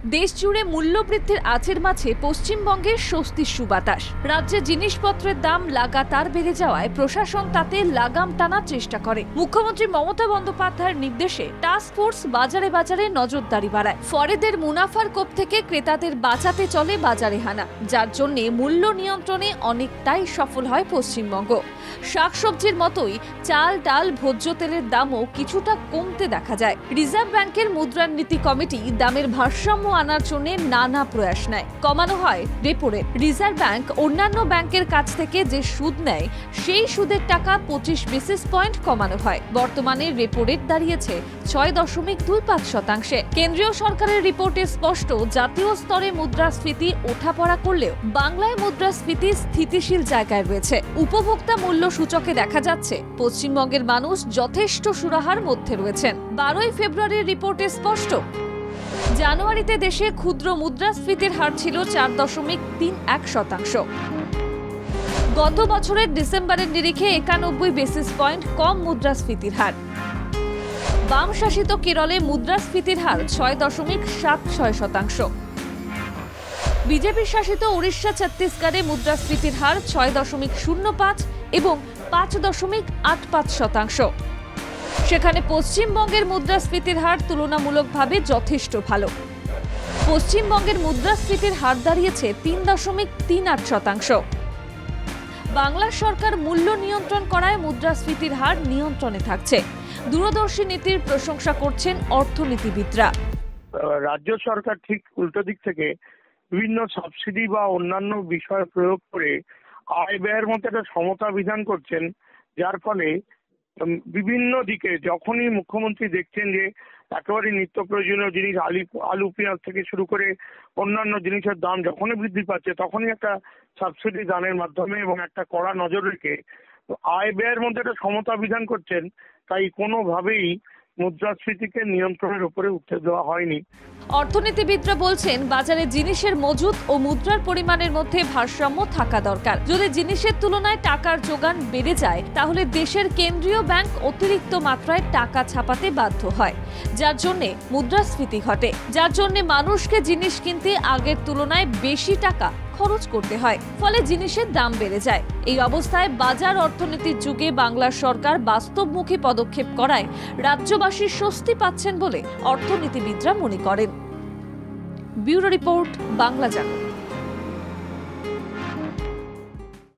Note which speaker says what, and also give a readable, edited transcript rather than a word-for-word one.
Speaker 1: দেশ জুড়ে মূল্যবৃদ্ধির আঁচের মাঝে পশ্চিমবঙ্গের স্বস্তির সুবাতাস। রাজ্যে জিনিসপত্রের দাম লাগাতার বেড়ে যাওয়ায় প্রশাসন তাতে লাগাম টানার চেষ্টা করে। মুখ্যমন্ত্রী মমতা বন্দ্যোপাধ্যায়ের নির্দেশে টাস্ক ফোর্স বাজারে বাজারে নজরদারি বাড়ায়। ফরেদের মুনাফার কোপ থেকে ক্রেতাদের বাঁচাতে চলে বাজারে হানা, যার জন্য মূল্য নিয়ন্ত্রণে অনেকটাই সফল হয় পশ্চিমবঙ্গ। শাকসবজির মতোই চাল, ডাল, ভোজ্য তেলের দামও কিছুটা কমতে দেখা যায়। রিজার্ভ ব্যাংকের মুদ্রানীতি কমিটি দামের ভারসাম্য আনার জন্য নানা প্রয়াস নেয়। কমানো হয় রেপো রেট। রিজার্ভ ব্যাংক অন্যান্য ব্যাংকের কাছ থেকে যে সুদ নেয় সেই সুদের টাকা 25 বেসিস পয়েন্ট কমানো হয়। বর্তমানে রেপো রেট দাঁড়িয়েছে 6.25%। কেন্দ্রীয় সরকারের রিপোর্টে স্পষ্ট, জাতীয় স্তরে মুদ্রাস্ফীতি ওঠাপড়া করলেও বাংলায় মুদ্রাস্ফীতি স্থিতিশীল জায়গায় রয়েছে। উপভোক্তা মূল্য সূচকে দেখা যাচ্ছে পশ্চিমবঙ্গের মানুষ যথেষ্ট সুরাহার মধ্যে রয়েছেন। 12 ফেব্রুয়ারির রিপোর্টে স্পষ্ট, জানুয়ারিতে দেশে ক্ষুদ্র মুদ্রাস্ফীতির হার ছিল 4.31%। গত বছরের ডিসেম্বরের নিরিখে 91 বেসিস পয়েন্ট কম মুদ্রাস্ফীতির হার। বাম শাসিত কেরলে মুদ্রাস্ফীতির হার 6.76%। বিজেপি শাসিত উড়িষ্যা, ছত্তিশগড়ে মুদ্রাস্ফীতির হার 6.05 এবং 5.85%। সেখানে পশ্চিমবঙ্গের মুদ্রাস্ফীতির হার তুলনামূলকভাবে যথেষ্ট ভালো। পশ্চিমবঙ্গের মুদ্রাস্ফীতির হার দাঁড়িয়েছে 3.38%। বাংলা সরকার মূল্য নিয়ন্ত্রণ করায় মুদ্রাস্ফীতির হার নিয়ন্ত্রণে থাকছে। দূরদর্শী নীতির প্রশংসা করছেন অর্থনীতিবিদরা।
Speaker 2: রাজ্য সরকার ঠিক উল্টো দিক থেকে বিভিন্ন সাবসিডি বা অন্যান্য বিষয় প্রয়োগ করে আয় ব্যয়ের মধ্যে একটা সমতা বিধান করছেন, যার ফলে বিভিন্ন দিকে যখনই মুখ্যমন্ত্রী দেখছেন যে একেবারে নিত্য প্রয়োজনীয় জিনিস আলু পেঁয়াজ থেকে শুরু করে অন্যান্য জিনিসের দাম যখনই বৃদ্ধি পাচ্ছে, তখনই একটা সাবসিডি দানের মাধ্যমে এবং একটা কড়া নজর রেখে আয় ব্যয়ের মধ্যে একটা সমতা বিধান করছেন। তাই কোনোভাবেই মুদ্রাস্ফীতিকে নিয়ন্ত্রণের উপরে উঠতে দেওয়া হয়নি।
Speaker 1: অর্থনীতিবিদরা বলছেন, বাজারে জিনিসের মজুত ও মুদ্রার পরিমাণের মধ্যে ভারসাম্য থাকা দরকার। যদি জিনিসের তুলনায় টাকার যোগান বেড়ে যায়, তাহলে দেশের কেন্দ্রীয় ব্যাংক অতিরিক্ত মাত্রায় টাকা ছাপাতে বাধ্য হয়, যার জন্য মুদ্রাস্ফীতি ঘটে। যার জন্য মানুষকে জিনিস কিনতে আগের তুলনায় বেশি টাকা খরচ করতে হয়, ফলে জিনিসের দাম বেড়ে যায়। এই অবস্থায় বাজার অর্থনীতির যুগে বাংলা সরকার বাস্তবমুখী পদক্ষেপ করায় রাজ্যবাসী স্বস্তি পাচ্ছেন বলে অর্থনীতিবিদরা মনে করেন। ব্যুরো রিপোর্ট, বাংলা জাগরণ।